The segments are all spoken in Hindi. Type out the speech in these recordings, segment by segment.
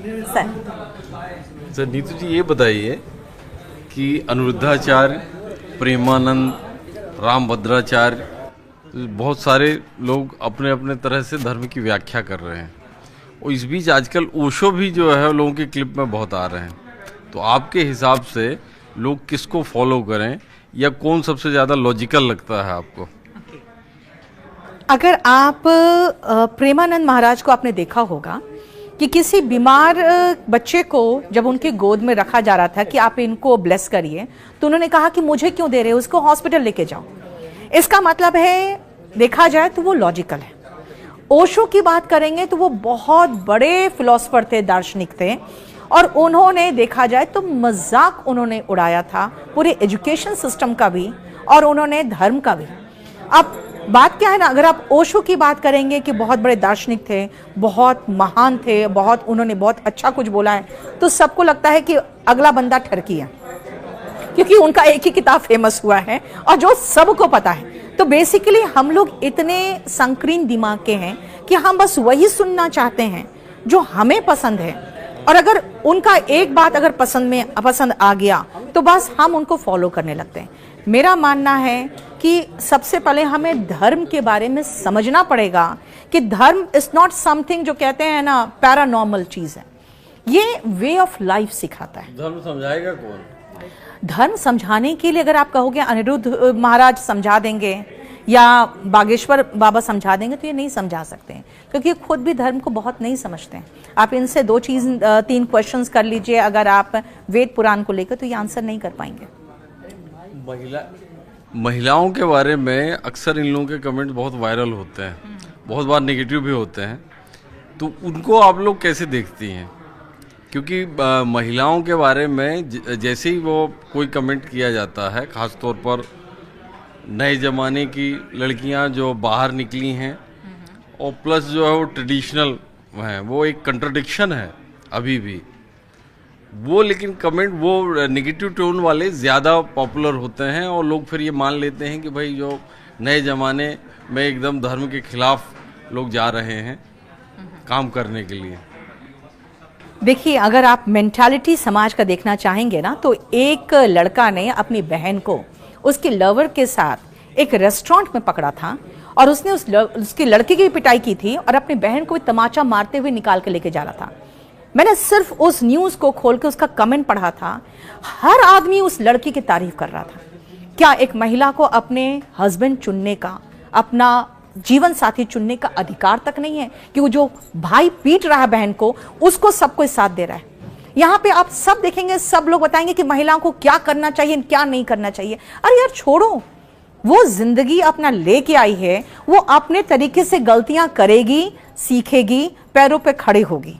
सर नीतू जी ये बताइए कि अनिरुद्धाचार्य, प्रेमानंद, रामभद्राचार्य, बहुत सारे लोग अपने अपने तरह से धर्म की व्याख्या कर रहे हैं और इस बीच आजकल ओशो भी जो है लोगों के क्लिप में बहुत आ रहे हैं। तो आपके हिसाब से लोग किसको फॉलो करें या कौन सबसे ज़्यादा लॉजिकल लगता है आपको? अगर आप प्रेमानंद महाराज को आपने देखा होगा कि किसी बीमार बच्चे को जब उनके गोद में रखा जा रहा था कि आप इनको ब्लेस करिए, तो उन्होंने कहा कि मुझे क्यों दे रहे हो, उसको हॉस्पिटल लेके जाओ। इसका मतलब है देखा जाए तो वो लॉजिकल है। ओशो की बात करेंगे तो वो बहुत बड़े फिलोसोफर थे, दार्शनिक थे, और उन्होंने देखा जाए तो मजाक उन्होंने उड़ाया था पूरे एजुकेशन सिस्टम का भी और उन्होंने धर्म का भी। अब बात क्या है ना, अगर आप ओशो की बात करेंगे कि बहुत बड़े दार्शनिक थे, बहुत महान थे, उन्होंने बहुत अच्छा कुछ बोला है, तो सबको लगता है कि अगला बंदा ठरकी है क्योंकि उनका एक ही किताब फेमस हुआ है और जो सबको पता है। तो बेसिकली हम लोग इतने संकीर्ण दिमाग के हैं कि हम बस वही सुनना चाहते हैं जो हमें पसंद है, और अगर उनका एक बात अगर पसंद आ गया तो बस हम उनको फॉलो करने लगते हैं। मेरा मानना है कि सबसे पहले हमें धर्म के बारे में समझना पड़ेगा कि धर्म इज नॉट समथिंग जो कहते हैं ना पैरानॉर्मल चीज है, ये वे ऑफ लाइफ सिखाता है। धर्म समझाएगा कौन? धर्म समझाने के लिए अगर आप कहोगे अनिरुद्ध महाराज समझा देंगे या बागेश्वर बाबा समझा देंगे, तो ये नहीं समझा सकते हैं क्योंकि खुद भी धर्म को बहुत नहीं समझते हैं। आप इनसे 3 क्वेश्चंस कर लीजिए अगर आप वेद पुराण को लेकर, तो ये आंसर नहीं कर पाएंगे। महिलाओं के बारे में अक्सर इन लोगों के कमेंट बहुत वायरल होते हैं, बहुत बार नेगेटिव भी होते हैं, तो उनको आप लोग कैसे देखती हैं? क्योंकि महिलाओं के बारे में जैसे ही वो कोई कमेंट किया जाता है, ख़ास तौर पर नए ज़माने की लड़कियां जो बाहर निकली हैं और प्लस जो है वो ट्रेडिशनल हैं, वो एक कंट्रडिक्शन है अभी भी वो, लेकिन कमेंट वो नेगेटिव टोन वाले ज़्यादा पॉपुलर होते हैं और लोग फिर ये मान लेते हैं कि भाई जो नए ज़माने में एकदम धर्म के खिलाफ लोग जा रहे हैं काम करने के लिए। देखिए, अगर आप मेंटालिटी समाज का देखना चाहेंगे ना, तो एक लड़का ने अपनी बहन को उसके लवर के साथ एक रेस्टोरेंट में पकड़ा था और उसने उसके लड़के की पिटाई की थी और अपनी बहन को तमाचा मारते हुए निकाल के लेके जा रहा था। मैंने सिर्फ उस न्यूज को खोल के उसका कमेंट पढ़ा था, हर आदमी उस लड़की की तारीफ कर रहा था। क्या एक महिला को अपने हस्बैंड चुनने का, अपना जीवन साथी चुनने का अधिकार तक नहीं है कि वो जो भाई पीट रहा है बहन को, उसको सब कोई साथ दे रहा है? यहाँ पे आप सब देखेंगे, सब लोग बताएंगे कि महिलाओं को क्या करना चाहिए, क्या नहीं करना चाहिए। अरे यार छोड़ो, वो जिंदगी अपना लेके आई है, वो अपने तरीके से गलतियां करेगी, सीखेगी, पैरों पे खड़े होगी।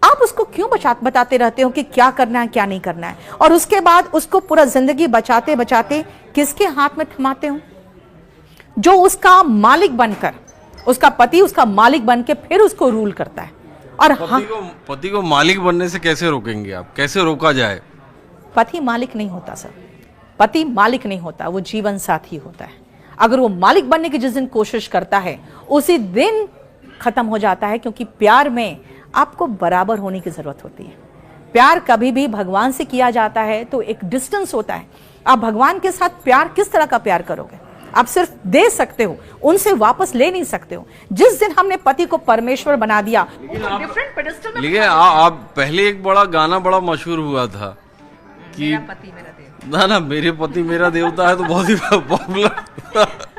आप उसको क्यों बताते रहते हो कि क्या करना है क्या नहीं करना है, और उसके बाद उसको पूरा जिंदगी बचाते बचाते किसके हाथ में थमाते हो? जो उसका मालिक बनकर, उसका पति उसका मालिक बन के फिर उसको रूल करता है। और पति को मालिक बनने से कैसे रोकेंगे आप? कैसे रोका जाए? पति मालिक नहीं होता सर, पति मालिक नहीं होता, वो जीवन साथी होता है। अगर वो मालिक बनने की जिस दिन कोशिश करता है, उसी दिन खत्म हो जाता है, क्योंकि प्यार में आपको बराबर होने की जरूरत होती है। प्यार कभी भी भगवान से किया जाता है तो एक डिस्टेंस होता है। आप भगवान के साथ प्यार किस तरह का प्यार करोगे? आप सिर्फ दे सकते हो, उनसे वापस ले नहीं सकते हो। जिस दिन हमने पति को परमेश्वर बना दिया, डिफरेंट पेडिस्टल में। लेकिन आप पहले एक बड़ा गाना बड़ा मशहूर हुआ था कि मेरा पति मेरा देवता। ना मेरे पति मेरा देवता है, तो बहुत ही पॉपुलर।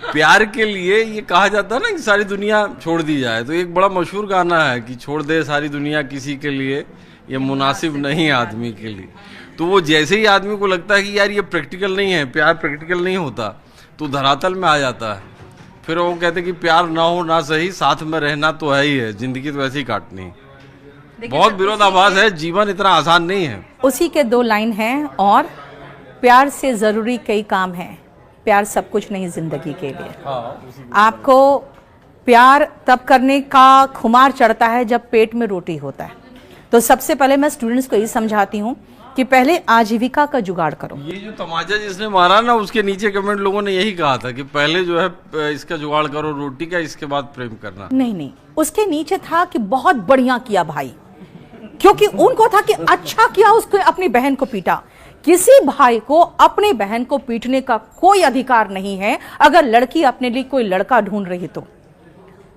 प्यार के लिए ये कहा जाता है ना कि सारी दुनिया छोड़ दी जाए, तो एक बड़ा मशहूर गाना है कि छोड़ दे सारी दुनिया किसी के लिए, ये मुनासिब नहीं आदमी के लिए। तो वो जैसे ही आदमी को लगता है कि यार ये प्रैक्टिकल नहीं है, प्यार प्रैक्टिकल नहीं होता, तो धरातल में आ जाता है। फिर वो कहते कि प्यार ना हो ना सही, साथ में रहना तो है ही है, जिंदगी तो ऐसे ही काटनी है। बहुत विरोधाभास है, जीवन इतना आसान नहीं है। उसी के 2 लाइन हैं, और प्यार से जरूरी कई काम है, प्यार सब कुछ नहीं जिंदगी के लिए। आपको प्यार तब करने का खुमार चढ़ता है जब पेट में रोटी होता है। तो सबसे पहले मैं स्टूडेंट्स को यही समझाती हूँ कि पहले आजीविका का जुगाड़ करो। ये जो तमाचा जिसने मारा ना, उसके नीचे कमेंट लोगों ने यही कहा था कि पहले जो है इसका जुगाड़ करो रोटी का, इसके बाद प्रेम करना। नहीं, उसके नीचे था कि बहुत बढ़िया किया भाई, क्योंकि उनको था कि अच्छा किया उसको अपनी बहन को पीटा। किसी भाई को अपनी बहन को पीटने का कोई अधिकार नहीं है अगर लड़की अपने लिए कोई लड़का ढूंढ रही तो।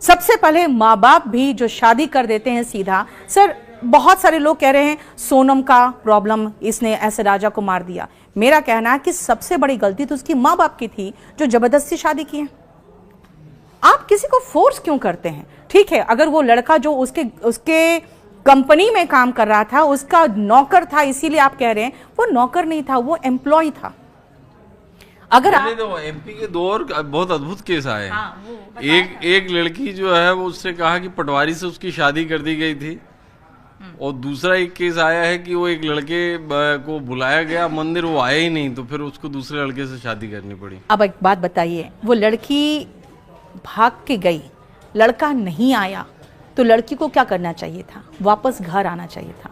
सबसे पहले माँ बाप भी जो शादी कर देते हैं सीधा, सर बहुत सारे लोग कह रहे हैं सोनम का प्रॉब्लम, इसने ऐसे राजा को मार दिया। मेरा कहना है कि सबसे बड़ी गलती तो उसकी माँ बाप की थी जो जबरदस्ती शादी की है। आप किसी को फोर्स क्यों करते हैं? ठीक है, अगर वो लड़का जो उसके कंपनी में काम कर रहा था, उसका नौकर था, इसीलिए आप कह रहे हैं, वो नौकर नहीं था, वो एम्प्लॉय था। अगर आप तो एमपी के दो और बहुत अद्भुत केस आए हैं। एक लड़की जो है वो उससे कहा कि पटवारी से उसकी शादी कर दी गई थी, और दूसरा एक केस आया है कि वो एक लड़के को बुलाया गया मंदिर, वो आया ही नहीं, तो फिर उसको दूसरे लड़के से शादी करनी पड़ी। अब एक बात बताइए, वो लड़की भाग के गई, लड़का नहीं आया, तो लड़की को क्या करना चाहिए था? वापस घर आना चाहिए था।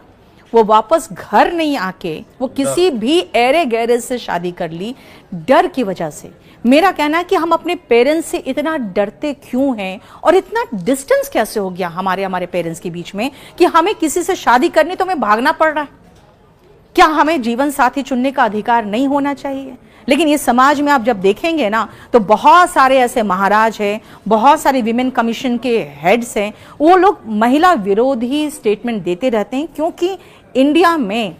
वो वापस घर नहीं आके वो किसी भी एरे गैरे से शादी कर ली, डर की वजह से। मेरा कहना है कि हम अपने पेरेंट्स से इतना डरते क्यों हैं, और इतना डिस्टेंस कैसे हो गया हमारे पेरेंट्स के बीच में कि हमें किसी से शादी करनी तो हमें भागना पड़ रहा है। क्या हमें जीवन साथी चुनने का अधिकार नहीं होना चाहिए? लेकिन ये समाज में आप जब देखेंगे ना, तो बहुत सारे ऐसे महाराज हैं, बहुत सारे विमेन कमीशन के हेड्स हैं, वो लोग महिला विरोधी स्टेटमेंट देते रहते हैं, क्योंकि इंडिया में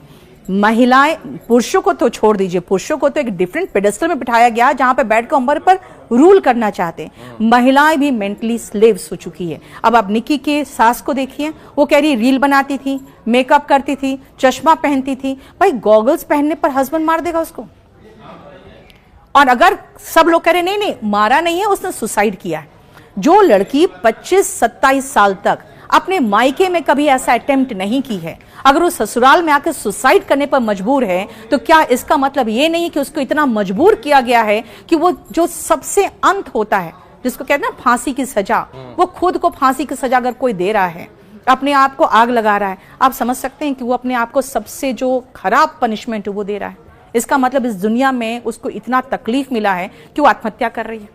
महिलाएं, पुरुषों को तो छोड़ दीजिए, पुरुषों को तो एक डिफरेंट पेडेस्टल में बिठाया गया जहां पे बैठ कर उम्र पर रूल करना चाहते हैं। महिलाएं भी मेंटली स्लेव्स हो चुकी है। अब आप निक्की के सास को देखिए, वो कह रही रील बनाती थी, मेकअप करती थी, चश्मा पहनती थी। भाई गॉगल्स पहनने पर हस्बैंड मार देगा उसको। और अगर सब लोग कह रहे नहीं नहीं मारा नहीं है, उसने सुसाइड किया है। जो लड़की 25-27 साल तक अपने मायके में कभी ऐसा अटेम्प्ट नहीं की है, अगर वो ससुराल में आकर सुसाइड करने पर मजबूर है, तो क्या इसका मतलब ये नहीं कि उसको इतना मजबूर किया गया है कि वो जो सबसे अंत होता है, जिसको कहते हैं ना फांसी की सजा, वो खुद को फांसी की सजा अगर कोई दे रहा है, अपने आप को आग लगा रहा है, आप समझ सकते हैं कि वो अपने आप को सबसे जो खराब पनिशमेंट वो दे रहा है। इसका मतलब इस दुनिया में उसको इतना तकलीफ मिला है कि वो आत्महत्या कर रही है।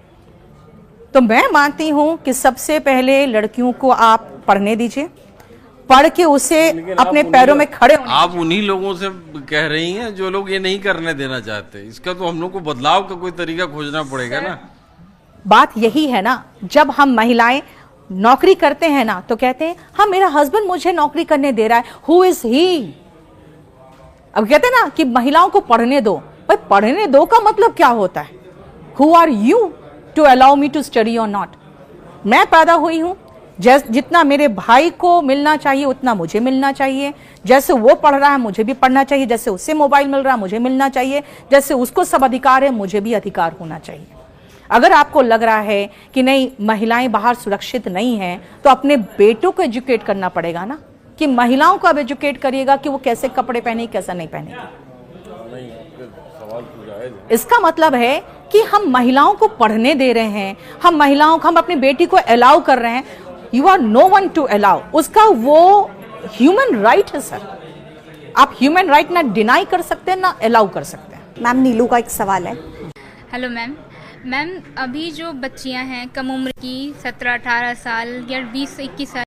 तो मैं मानती हूं कि सबसे पहले लड़कियों को आप पढ़ने दीजिए, पढ़ के उसे अपने पैरों में खड़े होने। आप उन्हीं लोगों से कह रही हैं जो लोग ये नहीं करने देना चाहते। इसका तो हम लोग को बदलाव का कोई तरीका खोजना पड़ेगा ना। बात यही है ना, जब हम महिलाएं नौकरी करते हैं ना, तो कहते हैं हाँ मेरा हस्बैंड मुझे नौकरी करने दे रहा है, हु इज ही। अब कहते हैं ना कि महिलाओं को पढ़ने दो। भाई पढ़ने दो का मतलब क्या होता है? Who are you to allow me to study और नॉट? मैं पैदा हुई हूं, जितना मेरे भाई को मिलना चाहिए उतना मुझे मिलना चाहिए। जैसे वो पढ़ रहा है मुझे भी पढ़ना चाहिए, जैसे उससे मोबाइल मिल रहा है मुझे मिलना चाहिए, जैसे उसको सब अधिकार है मुझे भी अधिकार होना चाहिए। अगर आपको लग रहा है कि नहीं महिलाएं बाहर सुरक्षित नहीं हैं, तो अपने बेटों को एजुकेट करना पड़ेगा ना, कि महिलाओं को अब एजुकेट करिएगा कि वो कैसे कपड़े पहने कैसा नहीं पहनेगी। इसका मतलब है कि हम महिलाओं को पढ़ने दे रहे हैं, हम अपनी बेटी को अलाउ कर रहे हैं। You are no one to allow, उसका वो ह्यूमन राइट है सर। आप ह्यूमन राइट ना डिनाई कर सकते हैं ना अलाउ कर सकते हैं। मैम नीलू का एक सवाल है। हेलो मैम, अभी जो बच्चियां हैं कम उम्र की 17-18 साल या 20-21 साल